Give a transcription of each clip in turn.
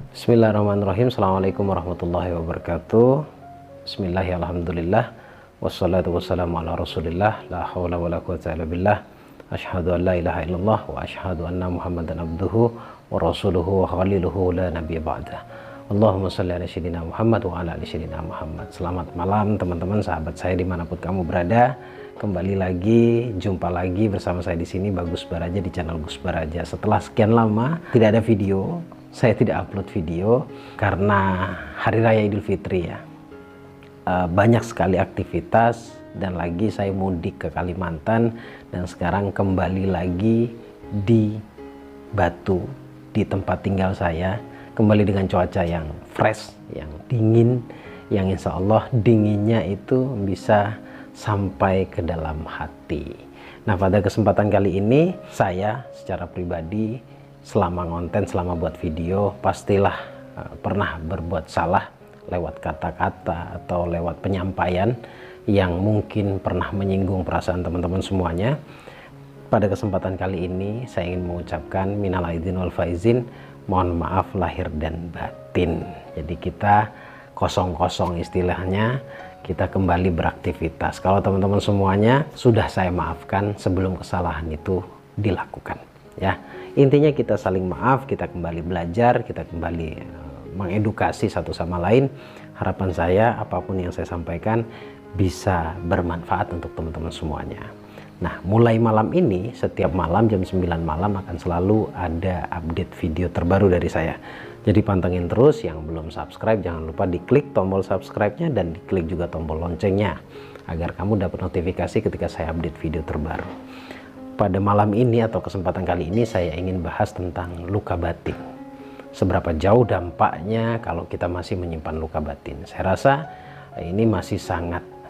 Bismillahirrahmanirrahim. Assalamualaikum warahmatullahi wabarakatuh. Bismillahirrahmanirrahim. Wassalatu wassalamu ala rasulillah. La hawla wa la quwwata illa billah. Asyhadu an la ilaha illallah wa asyhadu anna muhammadan abduhu wa rasuluhu wa khaliluhu la nabiyya ba'dah. Allahumma salli ala sayyidina Muhammad wa ala ali sayyidina Muhammad. Selamat malam teman-teman, sahabat saya dimanapun kamu berada. Kembali lagi, jumpa lagi bersama saya di sini, Bagus Baraja, di channel Gus Baraja. Setelah sekian lama tidak ada video, saya tidak upload video karena Hari Raya Idul Fitri ya. Banyak sekali aktivitas dan lagi saya mudik ke Kalimantan dan sekarang kembali lagi di Batu, di tempat tinggal saya, kembali dengan cuaca yang fresh, yang dingin, yang insya Allah dinginnya itu bisa sampai ke dalam hati. Nah, pada kesempatan kali ini saya secara pribadi selama ngonten, selama buat video, pastilah pernah berbuat salah lewat kata-kata atau lewat penyampaian yang mungkin pernah menyinggung perasaan teman-teman semuanya. Pada kesempatan kali ini saya ingin mengucapkan minal aidin wal faizin, mohon maaf lahir dan batin. Jadi kita kosong-kosong istilahnya, kita kembali beraktivitas. Kalau teman-teman semuanya sudah saya maafkan sebelum kesalahan itu dilakukan ya. Intinya kita saling maaf, kita kembali belajar, kita kembali mengedukasi satu sama lain. Harapan saya apapun yang saya sampaikan bisa bermanfaat untuk teman-teman semuanya. Nah, mulai malam ini, setiap malam jam 9 malam akan selalu ada update video terbaru dari saya. Jadi pantengin terus, yang belum subscribe jangan lupa diklik tombol subscribe-nya dan diklik juga tombol loncengnya agar kamu dapat notifikasi ketika saya update video terbaru. Pada malam ini atau kesempatan kali ini saya ingin bahas tentang luka batin. Seberapa jauh dampaknya kalau kita masih menyimpan luka batin? Saya rasa ini masih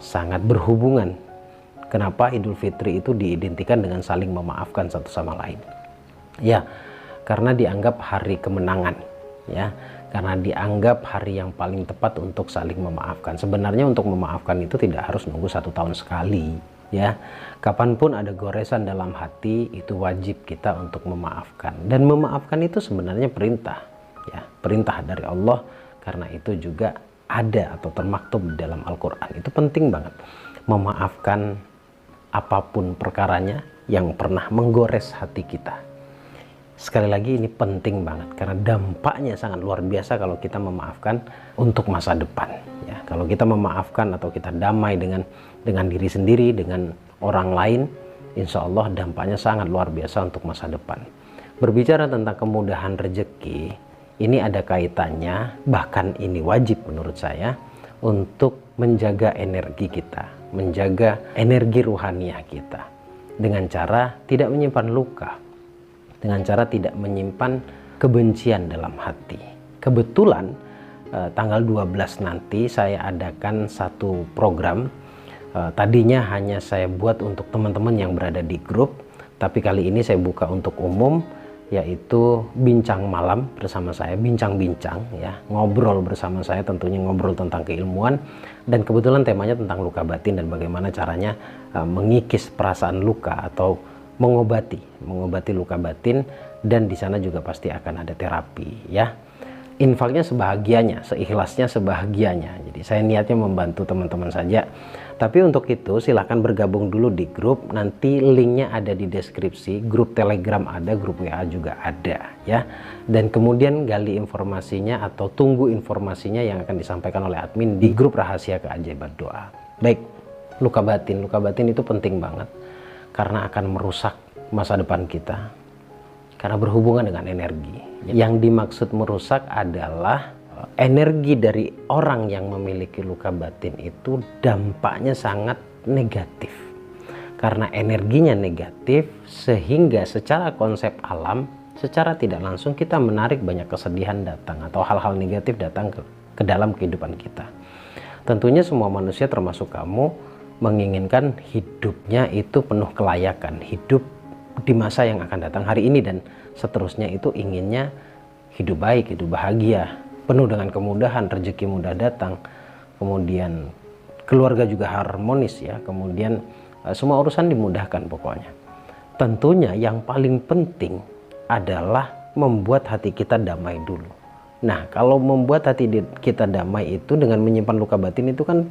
sangat berhubungan. Kenapa Idul Fitri itu diidentikan dengan saling memaafkan satu sama lain? Ya, karena dianggap hari kemenangan, ya. Karena dianggap hari yang paling tepat untuk saling memaafkan. Sebenarnya untuk memaafkan itu tidak harus nunggu 1 tahun sekali, ya. Kapanpun ada goresan dalam hati, itu wajib kita untuk memaafkan. Dan memaafkan itu sebenarnya perintah, ya, perintah dari Allah. Karena itu juga ada atau termaktub di dalam Al-Quran. Itu penting banget, memaafkan apapun perkaranya yang pernah menggores hati kita. Sekali lagi ini penting banget karena dampaknya sangat luar biasa kalau kita memaafkan untuk masa depan ya. Kalau kita memaafkan atau kita damai dengan diri sendiri, dengan orang lain, insya Allah dampaknya sangat luar biasa untuk masa depan. Berbicara tentang kemudahan rezeki, ini ada kaitannya, bahkan ini wajib menurut saya, untuk menjaga energi kita, menjaga energi ruhaniah kita dengan cara tidak menyimpan luka, dengan cara tidak menyimpan kebencian dalam hati. Kebetulan tanggal 12 nanti saya adakan satu program. Tadinya hanya saya buat untuk teman-teman yang berada di grup, tapi kali ini saya buka untuk umum, yaitu bincang malam bersama saya, bincang-bincang ya, ngobrol bersama saya, tentunya ngobrol tentang keilmuan, dan kebetulan temanya tentang luka batin dan bagaimana caranya mengikis perasaan luka atau mengobati luka batin. Dan di sana juga pasti akan ada terapi ya. Infaknya sebahagianya, seikhlasnya sebahagianya. Jadi saya niatnya membantu teman-teman saja. Tapi untuk itu silahkan bergabung dulu di grup. Nanti linknya ada di deskripsi. Grup Telegram ada, grup WA juga ada ya. Dan kemudian gali informasinya atau tunggu informasinya yang akan disampaikan oleh admin di grup rahasia keajaiban doa. Baik, luka batin. Luka batin itu penting banget karena akan merusak masa depan kita. Karena berhubungan dengan energi. Yang dimaksud merusak adalah energi dari orang yang memiliki luka batin itu dampaknya sangat negatif. Karena energinya negatif sehingga secara konsep alam, secara tidak langsung kita menarik banyak kesedihan datang atau hal-hal negatif datang ke dalam kehidupan kita. Tentunya semua manusia termasuk kamu menginginkan hidupnya itu penuh kelayakan, hidup di masa yang akan datang hari ini dan seterusnya itu inginnya hidup baik, hidup bahagia, penuh dengan kemudahan, rezeki mudah datang, kemudian keluarga juga harmonis ya, kemudian semua urusan dimudahkan pokoknya. Tentunya yang paling penting adalah membuat hati kita damai dulu. Nah, kalau membuat hati kita damai itu dengan menyimpan luka batin itu kan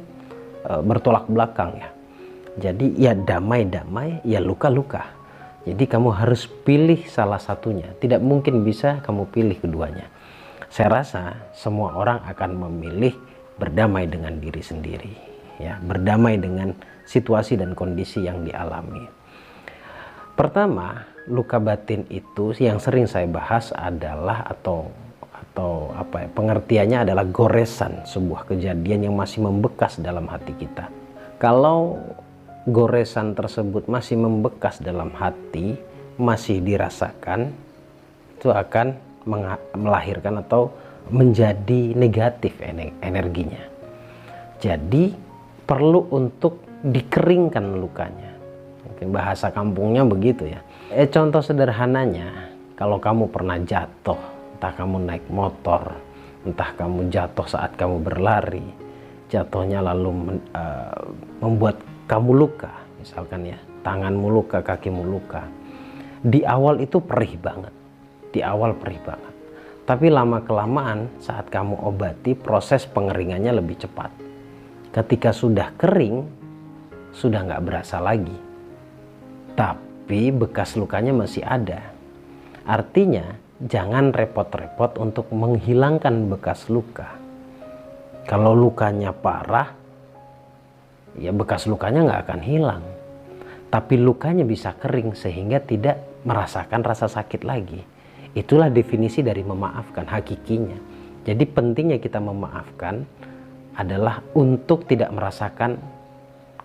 bertolak belakang ya. Jadi ya damai-damai, ya luka-luka. Jadi kamu harus pilih salah satunya. Tidak mungkin bisa kamu pilih keduanya. Saya rasa semua orang akan memilih berdamai dengan diri sendiri, ya, berdamai dengan situasi dan kondisi yang dialami. Pertama, luka batin itu yang sering saya bahas adalah atau apa ya, pengertiannya adalah goresan sebuah kejadian yang masih membekas dalam hati kita. Kalau goresan tersebut masih membekas dalam hati, masih dirasakan, itu akan melahirkan atau menjadi negatif energinya. Jadi perlu untuk dikeringkan lukanya. Mungkin bahasa kampungnya begitu ya. Contoh sederhananya, kalau kamu pernah jatuh, entah kamu naik motor, entah kamu jatuh saat kamu berlari, jatuhnya lalu membuat kamu luka, misalkan ya, tanganmu luka, kakimu luka. Di awal itu perih banget, di awal perih banget. Tapi lama-kelamaan saat kamu obati, proses pengeringannya lebih cepat. Ketika sudah kering, sudah nggak berasa lagi. Tapi bekas lukanya masih ada. Artinya, jangan repot-repot untuk menghilangkan bekas luka. Kalau lukanya parah, ya bekas lukanya nggak akan hilang. Tapi lukanya bisa kering sehingga tidak merasakan rasa sakit lagi. Itulah definisi dari memaafkan hakikinya. Jadi pentingnya kita memaafkan adalah untuk tidak merasakan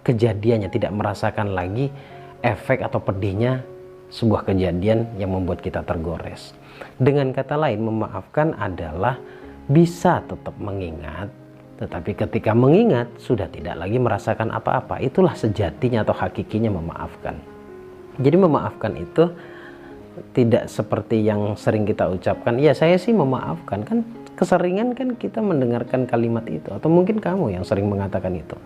kejadiannya, tidak merasakan lagi efek atau pedihnya sebuah kejadian yang membuat kita tergores. Dengan kata lain, memaafkan adalah bisa tetap mengingat, tetapi ketika mengingat sudah tidak lagi merasakan apa-apa. Itulah sejatinya atau hakikinya memaafkan. Jadi memaafkan itu tidak seperti yang sering kita ucapkan, ya saya sih memaafkan. Kan keseringan kan kita mendengarkan kalimat itu, atau mungkin kamu yang sering mengatakan itu.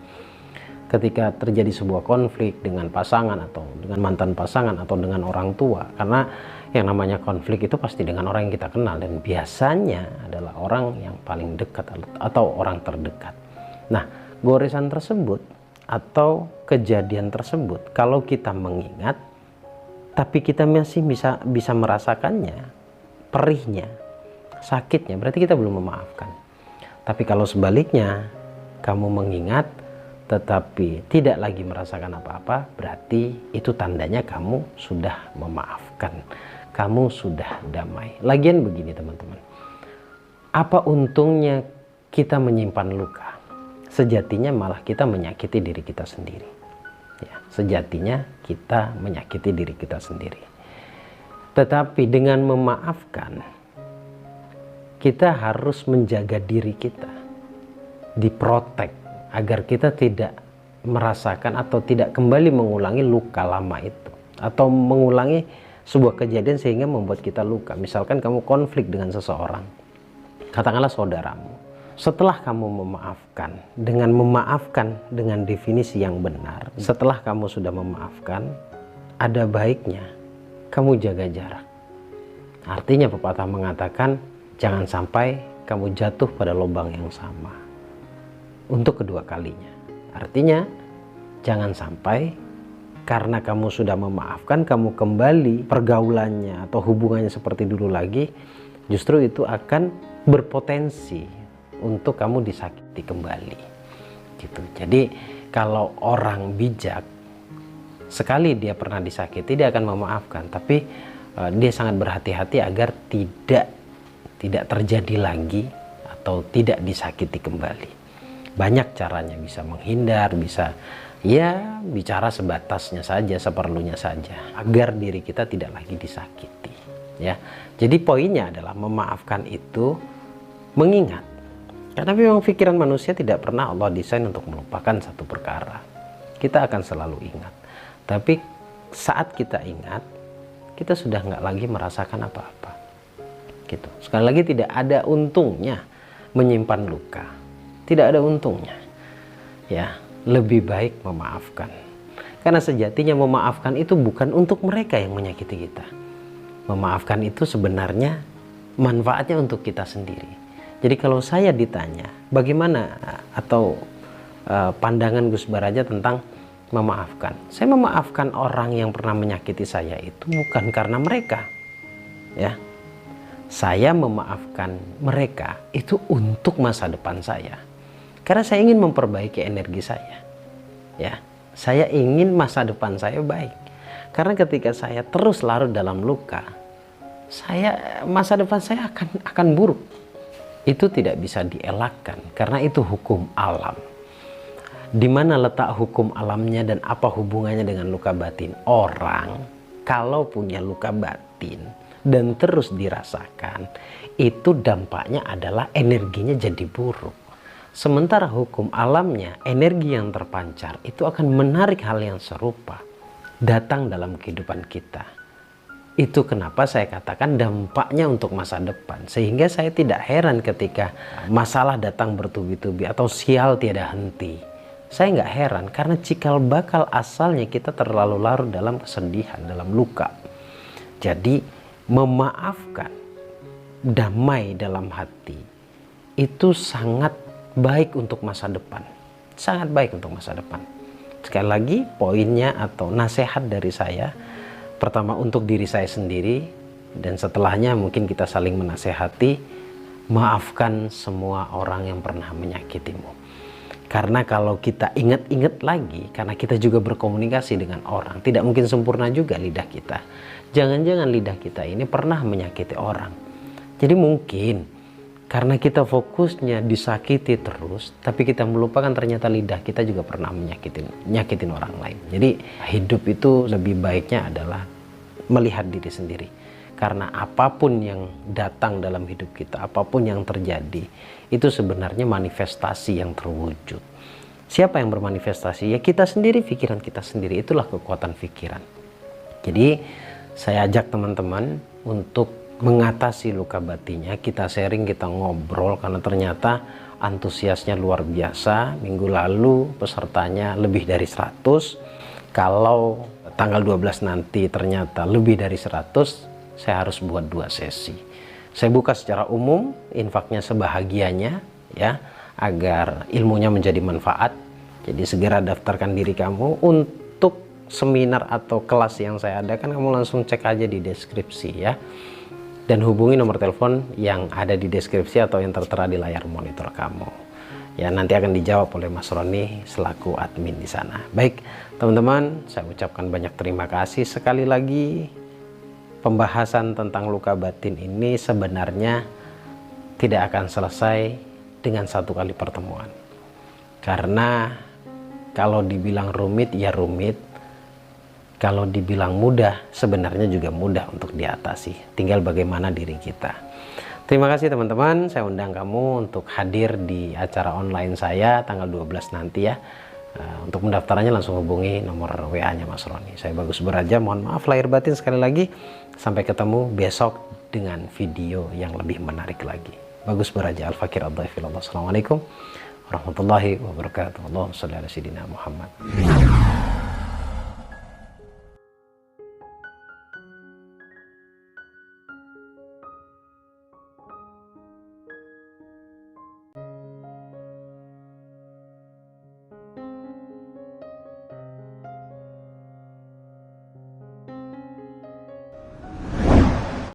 Ketika terjadi sebuah konflik dengan pasangan atau dengan mantan pasangan atau dengan orang tua, karena yang namanya konflik itu pasti dengan orang yang kita kenal dan biasanya adalah orang yang paling dekat atau orang terdekat. Nah, goresan tersebut atau kejadian tersebut kalau kita mengingat tapi kita masih bisa merasakannya, perihnya, sakitnya, berarti kita belum memaafkan. Tapi kalau sebaliknya, kamu mengingat tetapi tidak lagi merasakan apa-apa, berarti itu tandanya kamu sudah memaafkan, kamu sudah damai. Lagian begini teman-teman, apa untungnya kita menyimpan luka? Sejatinya malah kita menyakiti diri kita sendiri. Ya, sejatinya kita menyakiti diri kita sendiri. Tetapi dengan memaafkan, kita harus menjaga diri kita, diprotek, agar kita tidak merasakan atau tidak kembali mengulangi luka lama itu, atau mengulangi sebuah kejadian sehingga membuat kita luka. Misalkan kamu konflik dengan seseorang, katakanlah saudaramu. Setelah kamu memaafkan dengan definisi yang benar, setelah kamu sudah memaafkan, ada baiknya kamu jaga jarak. Artinya pepatah mengatakan, jangan sampai kamu jatuh pada lubang yang sama untuk kedua kalinya. Artinya jangan sampai karena kamu sudah memaafkan, kamu kembali pergaulannya atau hubungannya seperti dulu lagi, justru itu akan berpotensi untuk kamu disakiti kembali gitu. Jadi kalau orang bijak, sekali dia pernah disakiti dia akan memaafkan, tapi dia sangat berhati-hati agar tidak terjadi lagi atau tidak disakiti kembali. Banyak caranya, bisa menghindar, bisa ya bicara sebatasnya saja, seperlunya saja, agar diri kita tidak lagi disakiti ya. Jadi poinnya adalah memaafkan itu mengingat, karena memang pikiran manusia tidak pernah Allah desain untuk melupakan satu perkara. Kita akan selalu ingat, tapi saat kita ingat, kita sudah nggak lagi merasakan apa-apa gitu. Sekali lagi, tidak ada untungnya menyimpan luka, tidak ada untungnya ya. Lebih baik memaafkan. Karena sejatinya memaafkan itu bukan untuk mereka yang menyakiti kita. Memaafkan itu sebenarnya manfaatnya untuk kita sendiri. Jadi kalau saya ditanya bagaimana atau pandangan Gus Baraja tentang memaafkan, saya memaafkan orang yang pernah menyakiti saya itu bukan karena mereka, ya. Saya memaafkan mereka itu untuk masa depan saya, karena saya ingin memperbaiki energi saya, ya. Saya ingin masa depan saya baik, karena ketika saya terus larut dalam luka, masa depan saya akan buruk. Itu tidak bisa dielakkan karena itu hukum alam. Di mana letak hukum alamnya dan apa hubungannya dengan luka batin? Orang kalau punya luka batin dan terus dirasakan, itu dampaknya adalah energinya jadi buruk. Sementara hukum alamnya, energi yang terpancar itu akan menarik hal yang serupa datang dalam kehidupan kita. Itu kenapa saya katakan dampaknya untuk masa depan. Sehingga saya tidak heran ketika masalah datang bertubi-tubi atau sial tiada henti. Saya nggak heran karena cikal bakal asalnya kita terlalu larut dalam kesedihan, dalam luka. Jadi memaafkan, damai dalam hati, itu sangat baik untuk masa depan. Sangat baik untuk masa depan. Sekali lagi poinnya atau nasihat dari saya, pertama untuk diri saya sendiri, dan setelahnya mungkin kita saling menasehati, maafkan semua orang yang pernah menyakitimu. Karena kalau kita ingat-ingat lagi, karena kita juga berkomunikasi dengan orang, tidak mungkin sempurna juga lidah kita. Jangan-jangan lidah kita ini pernah menyakiti orang. Jadi mungkin karena kita fokusnya disakiti terus, tapi kita melupakan ternyata lidah kita juga pernah nyakitin orang lain. Jadi hidup itu lebih baiknya adalah melihat diri sendiri. Karena apapun yang datang dalam hidup kita, apapun yang terjadi, itu sebenarnya manifestasi yang terwujud. Siapa yang bermanifestasi? Ya kita sendiri, pikiran kita sendiri. Itulah kekuatan pikiran. Jadi saya ajak teman-teman untuk mengatasi luka batinnya. Kita sharing, kita ngobrol, karena ternyata antusiasnya luar biasa. Minggu lalu pesertanya lebih dari 100. Kalau tanggal 12 nanti ternyata lebih dari 100, saya harus buat 2 sesi. Saya buka secara umum, infaknya sebahagianya, ya, agar ilmunya menjadi manfaat. Jadi segera daftarkan diri kamu untuk seminar atau kelas yang saya adakan. Kamu langsung cek aja di deskripsi, ya, dan hubungi nomor telepon yang ada di deskripsi atau yang tertera di layar monitor kamu. Ya, nanti akan dijawab oleh Mas Roni selaku admin di sana. Baik, teman-teman, saya ucapkan banyak terima kasih sekali lagi. Pembahasan tentang luka batin ini sebenarnya tidak akan selesai dengan satu kali pertemuan. Karena kalau dibilang rumit, ya rumit. Kalau dibilang mudah, sebenarnya juga mudah untuk diatasi. Tinggal bagaimana diri kita. Terima kasih teman-teman. Saya undang kamu untuk hadir di acara online saya tanggal 12 nanti, ya. Untuk pendaftarannya langsung hubungi nomor WA-nya Mas Roni. Saya Bagus Baraja, mohon maaf lahir batin sekali lagi. Sampai ketemu besok dengan video yang lebih menarik lagi. Bagus Baraja, Al-Fakir Ad-Dhaifillah. Assalamualaikum warahmatullahi wabarakatuh. Allahumma shalli ala sayyidina Muhammad.